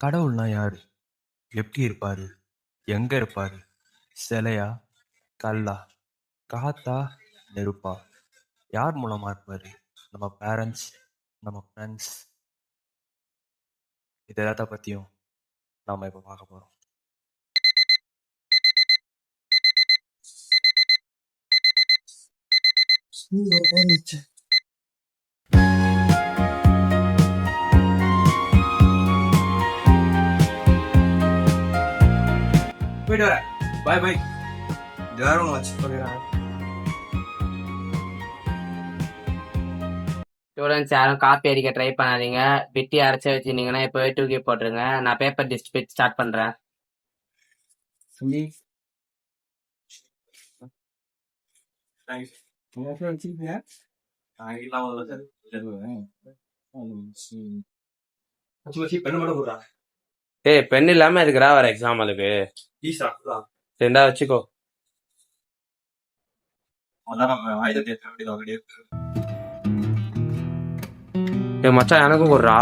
கடவுள்னா யாரு? எப்படி இருப்பாரு? எங்க இருப்பாரு? சிலையா? கல்லா? காத்தா? நெருப்பா? யார் மூலமா இருப்பாரு? நம்ம பேரண்ட்ஸ், நம்ம ஃப்ரெண்ட்ஸ், இது எல்லாத்த பத்தியும் நாம இப்ப பார்க்க போறோம். போயிட்டு வரேன். பாய் பாய். யாரும் வச்சு சொல்லிடுறேன். ஸ்டூடெண்ட்ஸ் யாரும் காப்பி அடிக்க ட்ரை பண்ணாதீங்க. பிட்டி அரைச்சி வச்சிருந்தீங்கன்னா இப்போவே தூக்கி போட்டுருங்க. நான் பேப்பர் டிஸ்ட்ரிபியூட் ஸ்டார்ட் பண்றேன். ஏய், பென் இல்லாம இருக்குடா வர எக்ஸாம் அதுக்கு. ரெண்டா வச்சுக்கோ. ஏய் மச்சான், எனக்கும் குர்றா.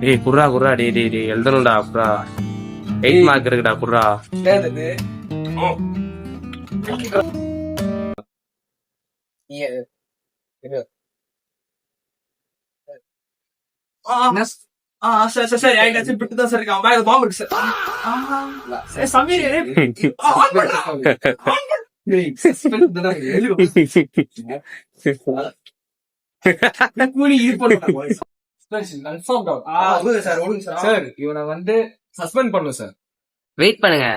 ஏய் குர்ரா குர்ரா, டே டே டே எழுதணும்டா. குர்ரா 8 மார்க் இருக்குடா. குர்ரா சார் என்கிட்ட பிட்டு தான் சார் இருக்கு. அவன் பேக்ல பாம்பு இருக்கு சார். சமீர் சார் இவனை வந்து சஸ்பெண்ட் பண்ணும் சார். வெயிட் பண்ணுங்க.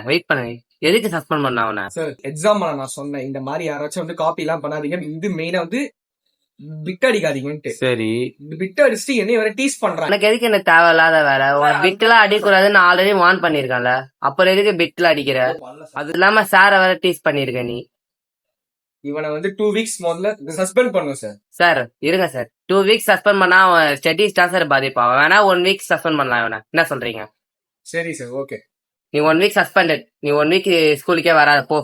எதுக்கு சஸ்பெண்ட் பண்ண அவனை? சார் எக்ஸாம் நான் சொன்னேன் இந்த மாதிரி யாராச்சும் வந்து காப்பி எல்லாம் பண்ணாதீங்க, இது மெயினா வந்து பிட் அடிக்காதீங்கன்ட்டு. சரி, பிட் அடிச்சுட்டு என்ன வேற டீஸ் பண்றாங்க. எனக்கு எதுக்கு என்ன தேவையில்லாத வேலை? உன் பிட்லாம் அடிக்கூடாதுன்னு ஆல்ரெடி வார்ன் பண்ணிருக்கான்ல, அப்புறம் எதுக்கு பிட்ல அடிக்கிற? அது இல்லாம சார வேற டீஸ் பண்ணிருக்க நீ. இவனை வந்து 2 வீக்ஸ் முதல்ல சஸ்பெண்ட் பண்ணும் சார். சார் இருங்க சார், 2 வீக்ஸ் சஸ்பெண்ட் பண்ணா அவன் ஸ்டடீஸ் தான் சார் பாதிப்பான். வேணா 1 வீக் சஸ்பெண்ட் பண்ணலாம் இவனை. என்ன சொல்றீங்க? சரி சார், ஓகே. நீ 1 வீக் சஸ்பெண்டட். நீ 1 வீக் ஸ்கூலுக்கே வராத போ.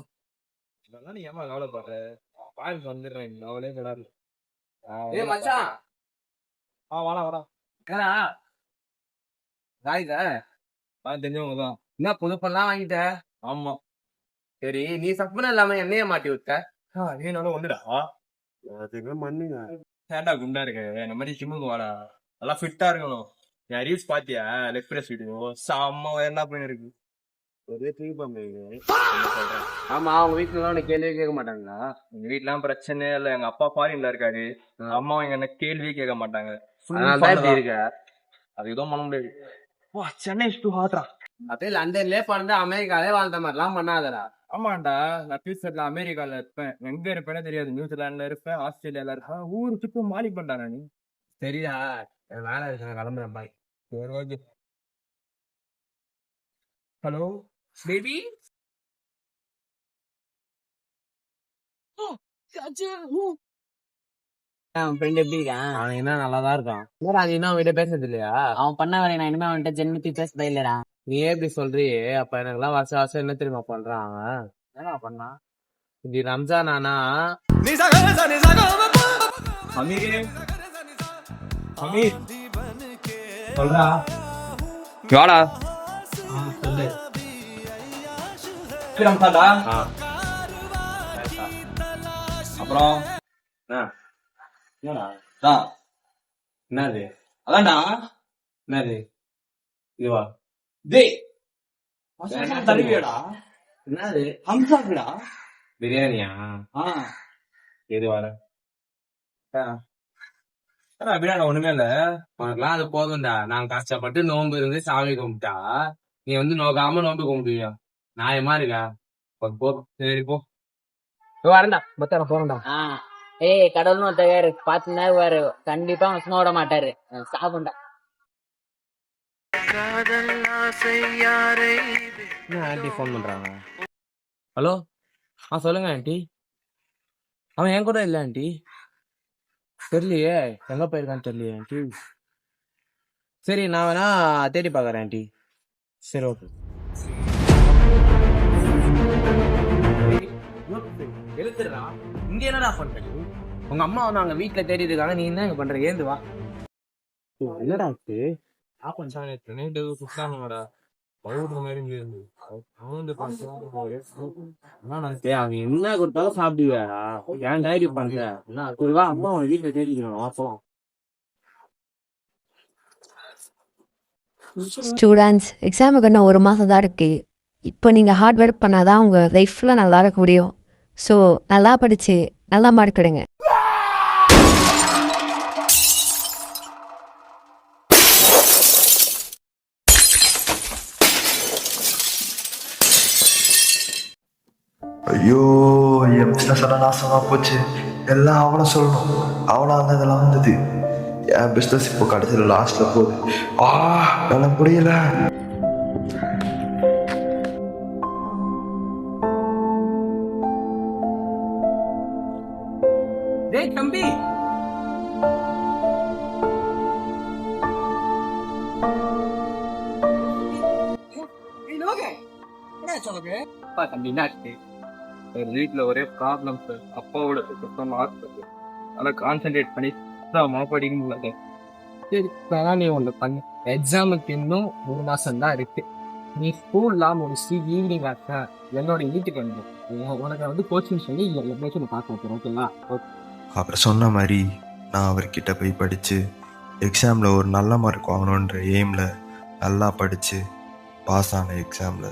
இதெல்லாம் நீ ஏமா கவலைப்படுற? பாயிண்ட் வந்துடுறேன், அவளே விடாது. ஏய் மச்சான், வாடா ஏடா ராய்தா தெரிஞ்சவங்க தான். என்ன புது பண்ணலாம் வாங்கிட்ட? ஆமா. சரி, நீ சஸ்பெண்ட் இல்லாம என்னைய மாட்டி விட்ட. நீனாலும் வந்துடா. மண்ணுங்க சேண்டா குண்டா இருக்கு. இந்த மாதிரி ஜிம்முக்கு வாடா, நல்லா ஃபிட்டா இருக்கணும். என் ரீல்ஸ் பாத்தியா? லெக் பிரஸ் வீடியோ செம்ம என்ன பண்ணி இருக்கு. ஆமா, அவங்க வீட்டுல உன்னை கேள்வியே கேட்க மாட்டாங்களா? எங்க வீட்டுலாம் பிரச்சனை இல்ல. எங்க அப்பா ஃபாரின்ல இருக்காரு. அம்மா என்ன கேள்வியே கேட்க மாட்டாங்க. இருக்க அது ஏதோ பண்ண முடியாது. சென்னை டூ ஹாட்ரா. அப்படியே லண்டன்லயே பிறந்து அமெரிக்காலே வாழ்ந்த மாதிரிலாம் பண்ணாதடா. ஆமாண்டா, நான் ஃபியூச்சர்ல அமெரிக்கால இருப்பேன். எங்க இருப்பேன்னு தெரியாது. நியூசிலாந்துல இருப்பேன், ஆஸ்திரேலியால இருப்பேன். ஊரு சுத்தம் மாறி பண்றானே நீ. சரிடா, வேலை இருக்கு, கிளம்புறேன். பாய். சரி, ஓகே. Hello baby. அவன் ஃப்ரெண்ட் எப்படி இருக்கான்? அவன் என்ன நல்லாதான் இருக்கான். அது இன்னும் அவன்கிட்ட பேசுறது இல்லையா? அவன் பண்ண வரை நான் இனிமே அவன்கிட்ட ஜென்மத்தி பேசுறதே இல்லடா. நீ எப்படி சொல்றியே? அப்ப எனக்குலாம் வருஷம் என்ன தெரியுமா பண்றான் அவன்? என்ன பண்ணான்? இது ரம்ஜான் ஆனா சொல்றா வாடா. சொல்லு. அப்புறம் என்னது? அதான்டா. என்னது இதுவா? தருவியடா. என்னது? ஹம்சாக்குடா. பிரியாணியா? எது வர பிரியாணி ஒண்ணுமே இல்ல. உனக்குலாம் அது போதும்டா. நான் கஷ்டப்பட்டு நோன்பு இருந்து சாமி கும்பிட்டா நீ வந்து நோக்காம நோன்பு கும்பிடுவியா? நியாயமா இருக்கா? போ. சரி போ. வரண்டா பத்தாயிரம் போறேன்டா. ஏய், கடவுள்னு ஒருத்தர் பார்த்து நேருவாரு, கண்டிப்பா அவன் சும்மா விட மாட்டாரு. சாப்பிண்டா. ஆண்டி போன் பண்றாங்க. ஹலோ, சொல்லுங்க ஆண்டி. அவன் என் கூட இல்ல ஆண்டி. தெரியலையே, எங்க போயிருக்கான்னு தெரியலையே ஆண்டி. சரி, நான் வேணா தேடி பாக்குறேன் ஆண்டி. சரி, ஓகே. எழுத்துறா, இங்க என்னடா பண்ற? உங்க அம்மா வந்து அங்க வீட்டுல தேடி இருக்காங்க, நீ என்ன பண்ற? ஏந்து வா. என்னடா ஆப்பன் சார் நேற்று நைட்டு குடிச்சானுங்கடா பவுடர் மாதிரி இருந்து அவன் வந்து பார்த்தா அவன் என்ன கொடுத்தாலும் சாப்பிடுவியாடா ஏன் டைரி பண்ற என்ன குருவா அம்மா உன் வீட்டுல தேடிக்கணும் அப்போ ஸ்டூடெண்ட்ஸ் எக்ஸாமுக்கு இன்னும் 1 மாதம் தான் இருக்குது. இப்போ நீங்கள் ஹார்ட் ஒர்க் பண்ணால் தான் உங்கள் லைஃப்பில் நல்லா இருக்க முடியும். ஸோ நல்லா படித்து நல்லா மார்க் எடுங்க. ஐயோ என் பிஸ்னஸ் எல்லாம் நாசமா போச்சு. எல்லாம் அவனை சொல்லணும். அவனா தான் இதெல்லாம் வந்தது. என் பிஸ்னஸ் இப்போ கடைசியில் லாஸ்ட்ல போகுது. என்னால முடியல. டேய் தம்பி, அப்பா தம்பி என்னாச்சு வீட்டில் ஒரே ப்ராப்ளம் சார். அப்பாவோட சுத்தம் ஹாஸ்பிட்டல் அதெல்லாம் கான்சென்ட்ரேட் பண்ணி தான் படிக்க முடியல. சரி இப்போதான் நீ ஒன்று பண்ணு. எக்ஸாமுக்கு இன்னும் 1 மாதம் தான் இருக்கு. நீ ஸ்கூல்லாம் முடிச்சு ஈவினிங் ஆச்சா என்னோட வீட்டுக்கு வந்து உனக்கு வந்து கோச்சிங் சொல்லி எப்படியாச்சும் பார்க்க வைக்கிறேன். ஓகேங்களா? அப்புறம் சொன்ன மாதிரி நான் அவர்கிட்ட போய் படித்து எக்ஸாமில் ஒரு நல்ல மார்க் வாங்கணுன்ற எய்மில் நல்லா படித்து பாஸ் ஆன எக்ஸாமில்.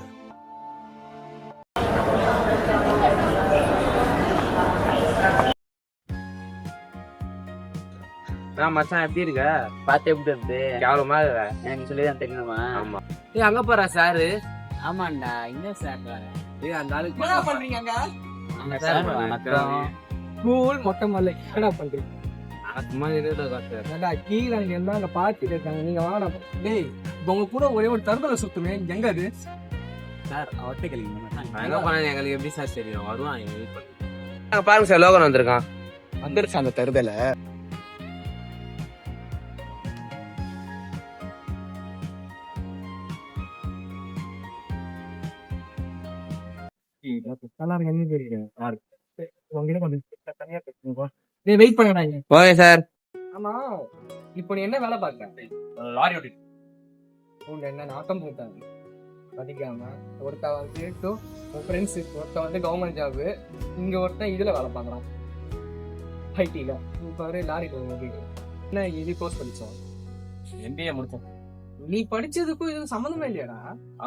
மச்சான் எப்படி இருக்க? பார்த்து எப்படி இருந்து கேவலமா இருக்க. எனக்கு சொல்லிதான் தெரியுமா? ஆமா. ஏய் அங்க போறா சாரு? ஆமாண்டா, இன்னும் சார் ஏய் அந்த ஆளுக்கு என்ன பண்றீங்க அங்க? ஸ்கூல் மொட்டை மல்லை என்ன பண்றீங்க? சும்மா இருடா காசு. ஏன்டா கீழே அங்க இருந்தாங்க பார்த்துட்டு இருக்காங்க. நீங்க வாடா. டேய் இப்போ உங்க கூட ஒரே ஒரு தருதலை சுத்துமே எங்க அது? சார் அவர்கிட்ட கேளுங்க. நான் எங்க போனேன் எங்களுக்கு எப்படி சார் தெரியும்? வருவான் எங்க வெயிட் பண்ணி. பாருங்க சார் லோகன் வந்திருக்கான். வந்துருச்சு அந்த தருதலை. வெயிட் பண்ணா. Okay sir. ஆமா இப்போ நீ என்ன வேலை பார்க்க? லாரி ஓட்டிட்டு என்ன நாட்டம் போட்டாங்க படிக்காம. ஒருத்தன் வந்து ஃப்ரெண்ட்ஸ், ஒருத்தன் வந்து கவர்மெண்ட் ஜாபு, இங்க ஒருத்தன் இதுல வேலை பார்க்கலாம் ஐடில. இப்போ ஒரு லாரி என்ன இது கோர்ஸ் படிச்சோம். எம்பிஏ முடிச்சேன். நீ படிச்சதுக்கும் இது சம்மந்தமே இல்லையாடா?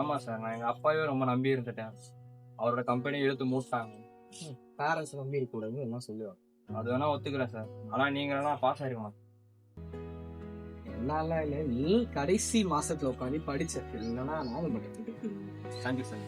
ஆமா சார், நான் எங்க அப்பாவே ரொம்ப நம்பி இருந்துட்டேன். அவரோட கம்பெனி இழுத்து மூட்டாங்க. பேரண்ட்ஸ் நம்பி இருக்கக்கூடாதுன்னு என்ன சொல்லுவாங்க. அது வேணா ஒத்துக்கிறேன் சார். ஆனா நீங்க எல்லாம் பாஸ் ஆயிருக்கலாம். என்னால இல்ல, நீ கடைசி மாசத்துல உட்காந்து படிச்ச இல்லைன்னா நானும் படிச்சேன். Thank you sir.